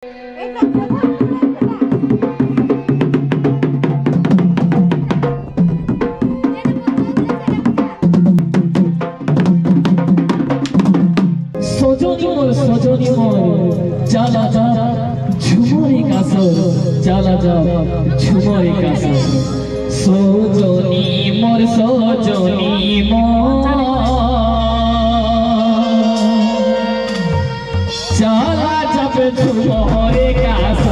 সজনী মোর চালা যা ঝুমরি কাছ চালা যা ঝুমরি কাছ সজনী মোর চালা যাবে ঝুমরি কাছ।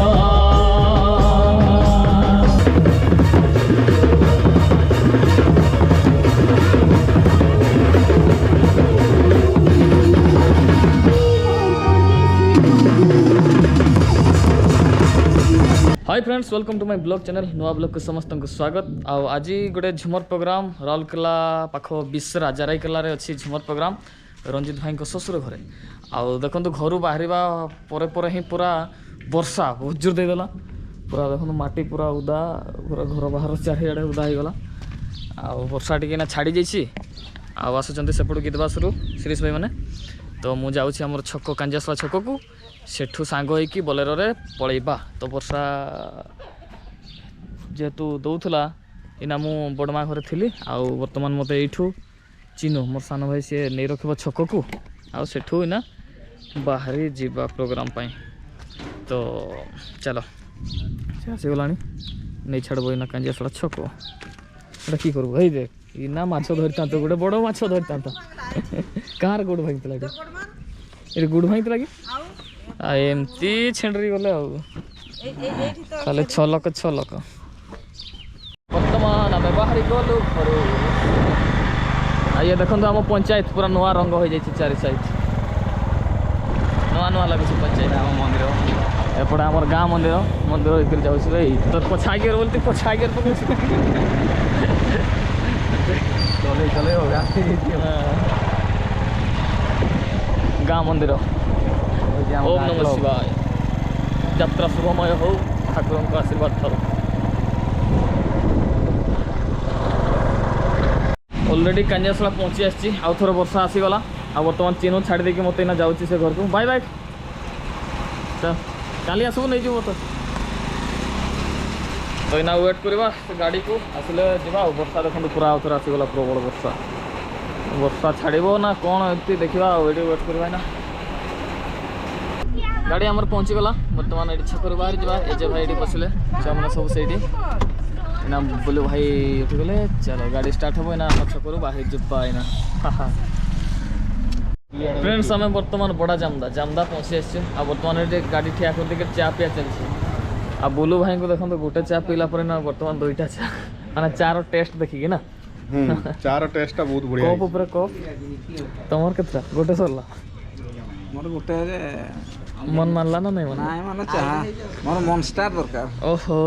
Hi friends, welcome to my blog channel नुआ ब्लॉग को समस्त को स्वागत। आज गोटे झुमर प्रोग्राम राउरकेला पाख बिसरा जाराईकेला अच्छी झुमर प्रोग्राम रंजित भाई ससुर घरे। आउ देखो घर बाहर पर ही पूरा वर्षा बहुत जोर देदेला। पूरा देखो माटी पूरा उदा, पूरा घर बाहर चारिड़े उदा हो गला। वर्षा टी छाड़ी जाइए आसुँच सेपटू गीतवासरू शिरीष भाई मैंने। तो मुझे जाऊँगी आम छक कांजासला छक को सेठू सांग होइकी बोलेरो रे पलैबा। तो वर्षा जेहेतु दौला इना मु बड़मा घरे थी आउ बर्तमान मत यू चिन्हू मोर सान भाई सी नहीं रखब छक को आठू इना बाहरी जीवा प्रोग्राम पाई। तो चलो से आसीगला नहीं छाड़ब इना कांजियासला छक एटा कि करबो। हे देख इना माछ धरता तो गोटे बड़ माछ धरता कार गोड़ भांगी ये गुड़ भांगी लगे एमती छेंडरी गले खाली छलक छलक। बर्तमान आम बाहरी गलु घर ये देखो आम पंचायत पूरा नुआ रंग हो जाए चारि साइड नुआ नुआ लगे पंचायत आम मंदिर एपटे आम गाँ मंदिर मंदिर भर जाऊँ तो पछा गियर बोलते पछा गियर पकड़ चले चले गाँ मंदिर। ओम नमः शिवाय। यात्रा शुभमय हो ठाकुर का आशीर्वाद था। ऑलरेडी कांजियासला पहुँची आसी आउ थोड़ा वर्षा आसीगला आ बर्तमान चिन्हू छाड़ी देकी मत इना जाऊँगी से घर को। बाय बाय काली आसबू नहीं जीव तो इना वेट करवा गाड़ी को आसिले जा। वर्षा देखो पूरा आउ थे आसीगला प्रबल वर्षा वर्षा छाड़ब ना कौन एमती देखा ये वेट करवा ना। गाड़ी आमर पहुँची गला बर्तमान ये छक बाहर जावा एजे भाई ये बसले छुआ सब से इना बोलू भाई उठी गले। चलो गाड़ी स्टार्ट हम ना आम छक बाहर जावा इना। फ्रेंड्स आम बर्तमान बड़ा जामदा पहुँची आसचे आ बर्तमान ये गाड़ी ठिया कर देकर चा पिया चलছে। आ बोलू भाई को देखो गोटे चा पीला पर ना बर्तमान दुईटा चा माने चार टेस्ट देखिए ना चार टेस्ट बहुत बढ़िया कप ऊपर कप तमर केतरा गोटे सरला मोर गोटे मन मानला ना नहीं मन नाइ माने चाहा मोर मॉन्स्टर दरकार। ओहो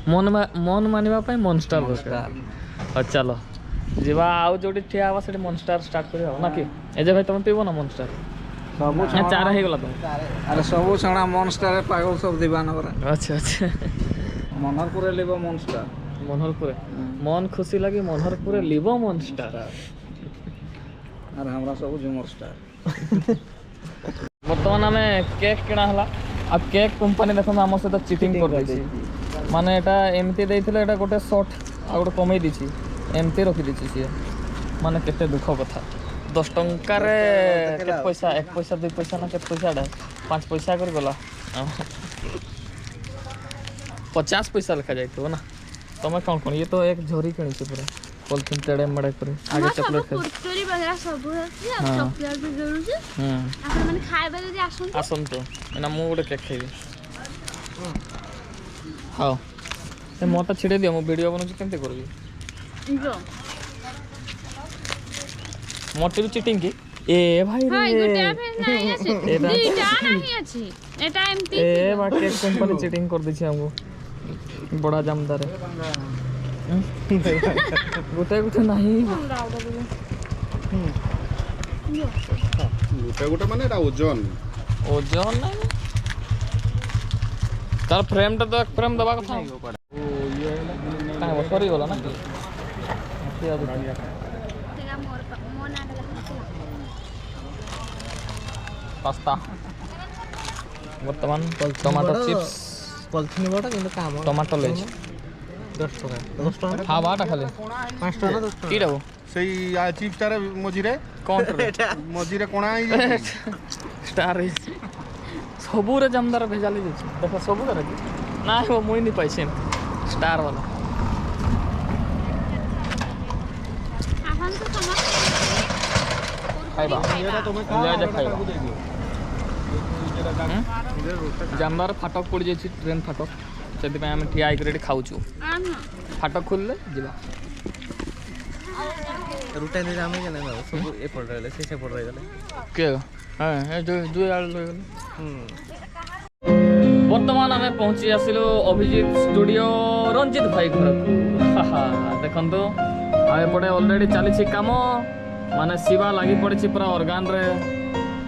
मन मानिबा पई मॉन्स्टर दरकार। चलो जीवा आउ जोटी ठिया आवा से मॉन्स्टर स्टार्ट करियो ना कि एजे भाई तुम पीबो ना मॉन्स्टर सबु ना चार हे गला तुम। अरे सबु छणा मॉन्स्टर पागल सब दीवाना बरा। अच्छा अच्छा मनहर पुरे लेबो मॉन्स्टर मनहर पुरे मन खुशी लगी मनहर पुरे लिबो मॉन्स्टर। अरे हमरा सबु झुमर स्टार। बर्तमान आम केक किणा हला अब केक कंपनी देखो आम सहित चिटिंग कर दी माने एटा एमती देइथिले एटा गोटे शॉट आ गोटे कमई दीची एमती रखी दीची सी माने केते दुख कथा 10 टंका रे केते पैसा 1 पैसा 2 पैसा ना केते पैसा डा 5 पैसा कर गला 50 पैसा लिखा जाइतो ना। तमे कौन कौन ये तो एक झोरी किणी छी पूरा पॉलिथीन टेड़े मड़े करे आगे चॉकलेट खाइ कुरकुरी वगैरह सब है चॉकलेट भी जरूर है। अपन माने खाइबा जदी आसन तो एना मु गोटे केक खाइबी। हां ए मोटा छिड़े दियो मु वीडियो बनउ केमते करबी जो मोटे भी चिटिंग की ए भाई रे हां गुटे फेन नहीं আছে দুইটা नहीं আছে এটা एमती ए बा केक कंपनी चिटिंग कर दी छी हमको बड़ा जमदार है गोटे गोटे नहीं गोटे गोटे माने एटा ओजन ओजन नहीं तार फ्रेम टा तो एक फ्रेम दबा कथा ओ ये काहे वो सरी होला ना तेरा मोर मोना पास्ता ବର୍ତ୍ତମାନ ଟମାଟୋ ଚିପ୍ସ ପଲିଥିନ୍ ବଡ଼ କିନ୍ତୁ କାମ ଟମାଟୋ ଲେଜ 10 ଟଙ୍କା 10 ଟଙ୍କା ହାବାଟା ଖାଲି 5 ଟଙ୍କା 10 ଟଙ୍କା କିଟାକୁ ସେଇ ଚିପ୍ସଟାରେ ମଝିରେ କ'ଣ ମଝିରେ କଣା ହେଇଯାଇଛି ଷ୍ଟାର ହେଇଛି ସବୁରେ ଜାମଦାର ଭେଜାଲି ଦେଇଛି ଦେଖ ସବୁରେ କି ନା ହେବ ମୁଇଁ ନି ପାଇଛି ଷ୍ଟାର ବାଲା ଆସନ୍ତୁ ସମସ୍ତେ ଖାଇବା ଲେଜ ଖାଇବା ଜାମଦାର ଫାଟକ ପଡ଼ିଯାଇଛି ଟ୍ରେନ୍ ଫାଟକ ସେଥିପାଇଁ ଆମେ ଠିଆ ହେଇକରି ଏଠି ଖାଉଛୁ ଫାଟକ ଖୋଲିଲେ ଯିବା ରୁଟା ନେଇ ଆମେ କେନେ ନା ସବୁ ଏପଟ ରହିଲେ ସେ ସେପଟ ରହିଗଲେ କିଏ ହଁ ଏ ଦୁଇ ଆଡ଼େ ରହିଗଲେ ବର୍ତ୍ତମାନ ଆମେ ପହଞ୍ଚି ଆସିଲୁ ଅଭିଜିତ ଷ୍ଟୁଡ଼ିଓ ରଞ୍ଜିତ ଭାଇ ଘରକୁ ଦେଖନ୍ତୁ ଆଉ ଏପଟେ ଅଲରେଡ଼ି ଚାଲିଛି କାମ ମାନେ ଶିବା ଲାଗି ପଡ଼ିଛି ପୁରା ଅର୍ଗାନରେ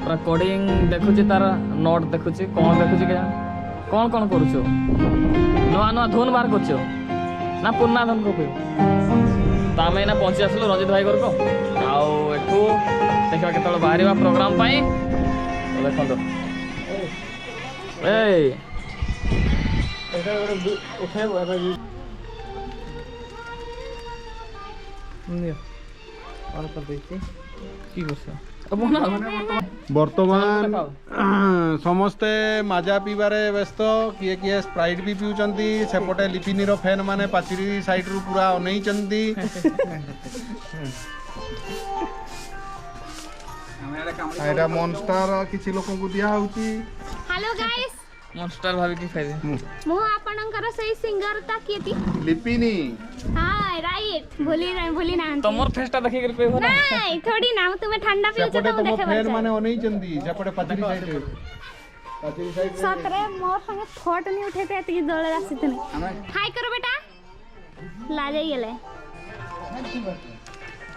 ପୁରା କୋଡ଼ିଂ ଦେଖୁଛି ତାର ନୋଟ୍ ଦେଖୁଛି କ'ଣ ଦେଖୁଛି କେଜାଣି କ'ଣ କରୁଛୁ ନୂଆ ନୂଆ ଧୁନ୍ ବାହାର କରୁଛୁ ନା ପୁରୁଣା ଧୁନ୍ କପି ତ ଆମେ ଏଇନା ପହଞ୍ଚି ଆସିଲୁ ରଞ୍ଜିତ ଭାଇ ଘରକୁ ଆଉ ଏଠୁ ଦେଖିବା କେତେବେଳେ ବାହାରିବା ପ୍ରୋଗ୍ରାମ୍ ପାଇଁ ଦେଖନ୍ତୁ ଏଇ ଅନ୍ କରିଦେଇଛି কি করছো ବର୍ତ୍ତମାନ ସମସ୍ତେ ମାଜା ପିଇବାରେ ବ୍ୟସ୍ତ କିଏ କିଏ ସ୍ପ୍ରାଇଟ୍ ବି ପିଉଛନ୍ତି ସେପଟେ ଲିପିନିର ଫ୍ୟାନ୍ ମାନେ ପାଚିରି ସାଇଡ୍ରୁ ପୁରା ଅନେଇଛନ୍ତି ଏଇଟା ମନଷ୍ଟାର କିଛି ଲୋକଙ୍କୁ ଦିଆହଉଛି हेलो गाइस মনস্টার ভাবি কি খাইবে मु आपणकर सही सिंगर ता किएती ଲିପିନି हां राइट भूली ना তোমার ফেসটা দেখি করে কইবো না नहीं थोड़ी ना तुम्हें ठंडा पियो ସେପଟେ तो ତମ देखे ଫ୍ୟାନ୍ ମାନେ ଅନେଇଛନ୍ତି ସେପଟେ ପାଚିରି ସାଇଡ୍ରେ सतरे मोर संगे फोट नहीं उठेते एति दळ आसीतने हाय करो बेटा ला जाई गेले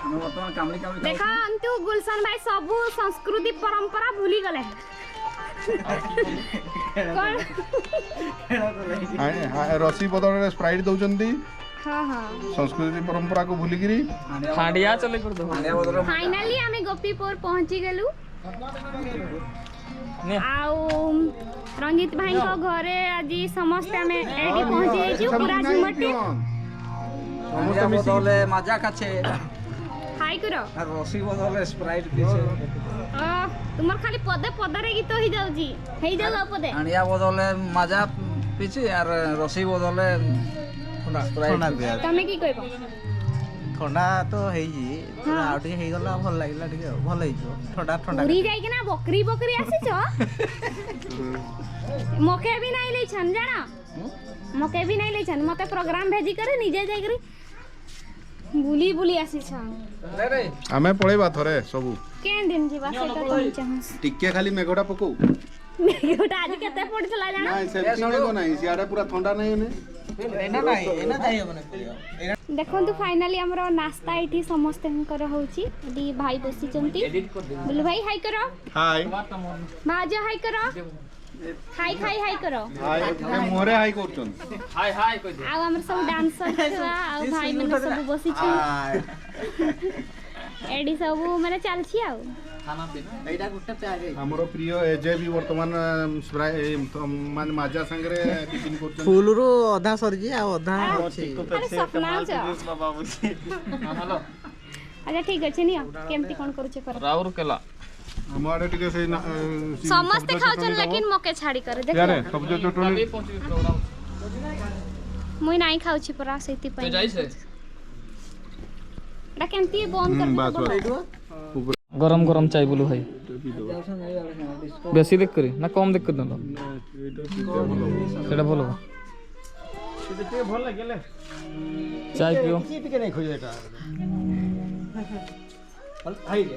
ଆମେ ବର୍ତ୍ତମାନ କାମଳି କାମଳି देखो अंतु गुलशन भाई सब संस्कृति परंपरा भूली गले कौन ରସି ବଦଳରେ ସ୍ପ୍ରାଇଟ୍ ଦଉଛନ୍ତି हां हां ସଂସ୍କୃତି ପରମ୍ପରାକୁ ଭୁଲିକିରି হাঁডিয়া চলে করে দেবো ଆଣିଆ ବଦଳ फाइनली हमें गोपीपुर पहुंची गेलु নে आउ रंजित भाई को घरे आज समस्त हमें एडी पहुंची जाइछु पूरा झुमटी ଆଣିଆ ବଦଳେ মাজା କାଛେ हाय करो আর রসি বদলে স্প্রাইট পিছে তোমার খালি পদে পদারে গীত হই যাউজি হেই যাও পদে আনিয়া বদলে মাজা পিছে আর রসি বদলে স্প্রাইট তুমি কি কইব ঠন্ডা তো হেইজি আর টিকে হেইগলা ভাল লাগিলা টিকে ভাল হেইছো ঠন্ডা ঠন্ডা পুরি যাই কিনা বকরি বকরি আসিছ মকে भी नहीं ले छन जाना मके भी नहीं ले छन मते प्रोग्राम भेजी करे निजे जाई करी बुली बुली आसी छन रे रे ଆମେ ପଳେଇବା ଥରେ ସବୁ केन दिन जीवा सेटा तो चाहस ଟିକେ ଖାଲି ମେଘଟା ପକଉ गोटा आज केते पड़छला जाना ନାଇଁ ସେମିତି ମେଘ ନାହିଁ ସିଆଡ଼େ ପୁରା ଥଣ୍ଡା ନାହିଁ ଏନେ ଏନା নাই এনা যাই হবে না देखंतु फाइनली हमरो नाश्ता एठी समस्त कर होउची दी भाई बसी चंती बोलू भाई हाय करो ହାଇ भाजा हाय करो हाय खाई हाय करो ହାଇ ମୁହଁରେ ହାଇ କରୁଛନ୍ତି হাই হাই কই দে आ हमर सब डांसर छुआ आ भाई मन सब बसी छु एडी सब माने चलछि आ খানা পিনা এইটা গুটে প্যাজ ଆମର ପ୍ରିୟ ଏଜେ ବି ବର୍ତ୍ତମାନ ମାନେ ମାଜା ସାଙ୍ଗରେ ଟିଫିନ କରୁଛନ୍ତି ফুল রু অধা সরিজি আর অধা আছে अरे सपना छ হ্যালো अच्छा ठीक अछि नि केमती कोन करू छ कर রাউর কেলা ଆମ ଆଡ଼େ ଟିକେ ସେଇ समस्त खाउछन लेकिन मके छाड़ी करे यार देख ସବୁଜ ଚଟଣି আমি পৌঁছি প্রোগ্রাম मुई নাই खाउछि परा सेति তো पई যাইছে एटा केमती बंद कर ବାସ୍ গরম গরম চাই বলু ভাই বেশি দেখ করি না কম দেখ করে দেন সেটা ভালো চাই পিও ଟିକେ নাই খোঁজে এটা হাই রে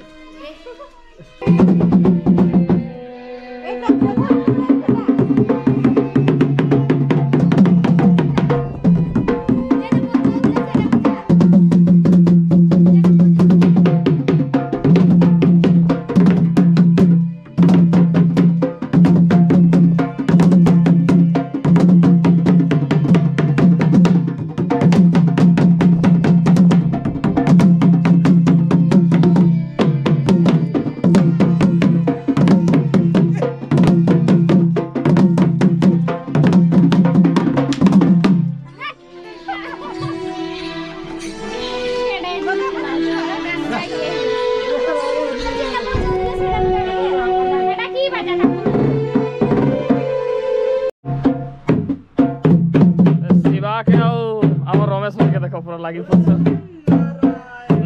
ଲାଗି ପଡୁଛ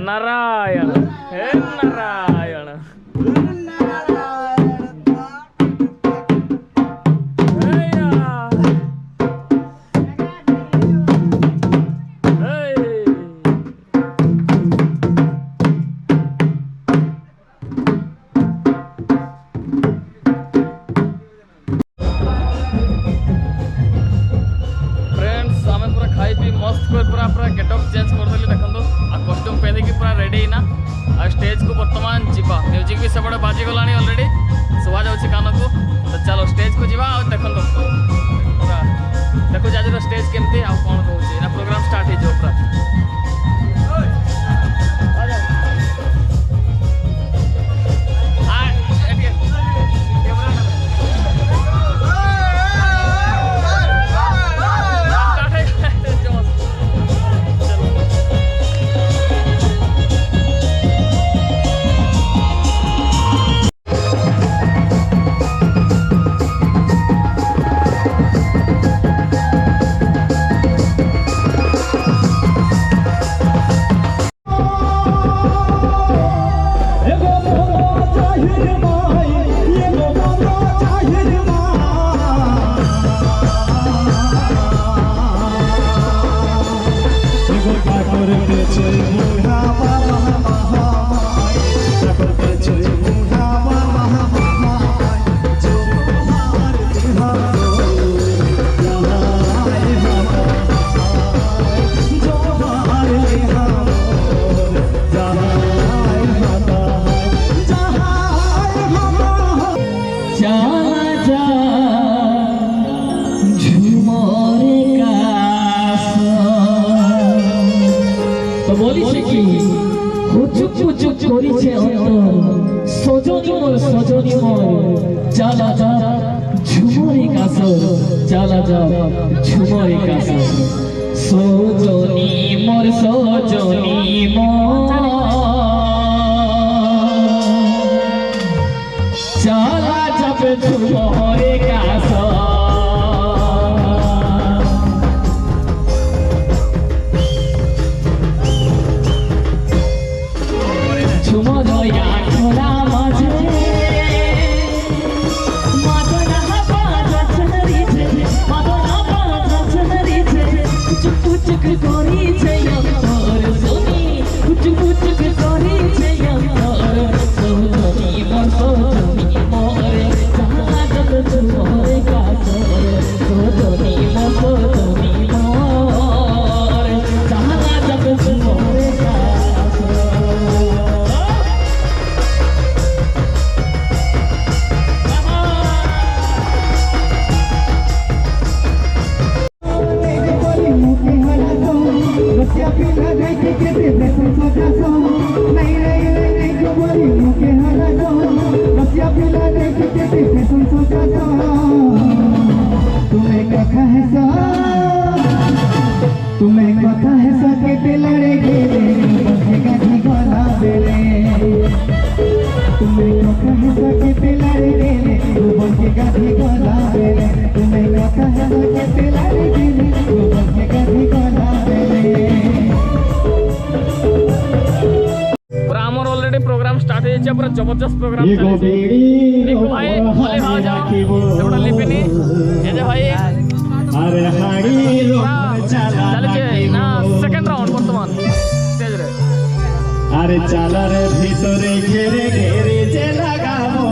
ନାରାୟଣ ହେ ନାରାୟଣ मस्त कर पूरा गेटअप चेंज करदेली देखो आ कस्ट्यूम पहनिकी पूरा रेडी ना आ स्टेज को बर्तमान जीवा म्यूजिक भी सब बाजी गला ऑलरेडी शुआ जाऊँगी कान को तो चलो स्टेज को जीवा देखो पूरा देखो आज स्टेज केमती आ कौन कौन ना प्रोग्राम स्टार्ट हो पूरा সজনী মোর চালা যা ঝুমরে কাছ চালা যা ঝুমরে কাছ সজনী মোর চালা যাবে ঝুমরে কাছ ঝুমরয়া খোলা মাঝে Kucuk kori ceyam tor soni, kucuk kori ceyam tor soni mor sahabat tumore kasar soni mor sahabat tumore तुम्हें कथा है सके लड़े गेले गाधी गला बेले तुम्हें कथा है सके लड़े गेले गाधी गला बेले तुम्हें कथा है सके लड़े गेले गाधी गला बेले ऑलरेडी प्रोग्राम स्टार्ट है पूरा जबरदस्त प्रोग्राम निकू भाई भले भाव जाओ सेबड़ा लिपिनी ये जे भाई अरे हाड़ी चल के ना सेकंड राउंड वर्तमान स्टेज रे अरे चला रे भीतरे घेरे घेरे जे लगाबो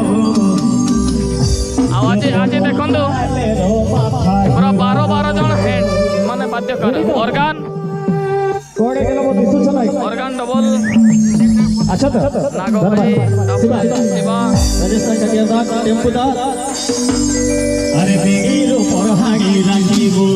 आवाज आज देखन दो पूरा 12 जन हैंड माने वाद्यकार ऑर्गन कोड़े गेलो मो दिसु छनाई ऑर्गन डबल अच्छा तो नागो भाई शिवा राजस्थान का टेम्पो दा अरे बेगिरो पर हागी राखिबो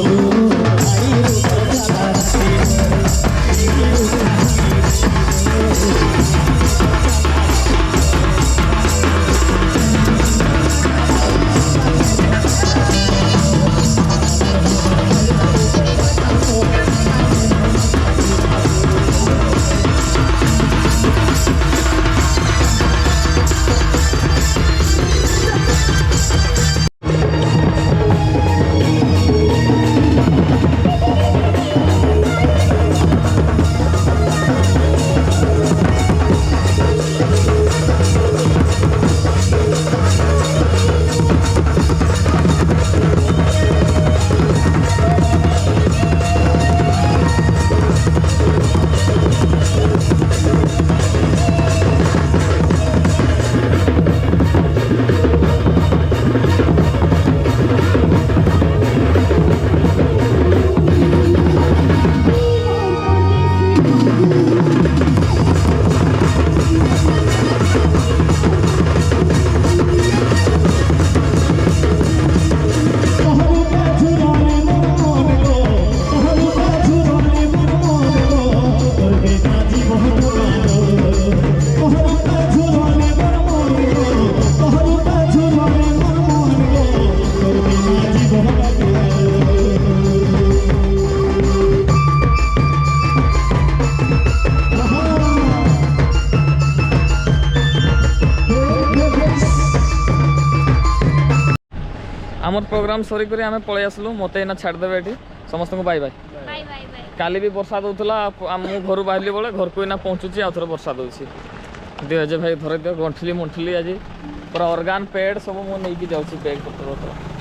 आमर प्रोग्राम सरी करी आम पलि आसलु मत एना छाड़देवे ये समस्त को बाय बाय बाय बाय बाय काली भी वर्षा दूला मु घर बाहर बेले घर को एना पहुँचुची आउ थे वर्षा दूसरी दियो अजय भाई धर दियो गंठली मुंठली आज पूरा ऑर्गान पेड सब मुझे नहीं जाऊँगी बैग पत्र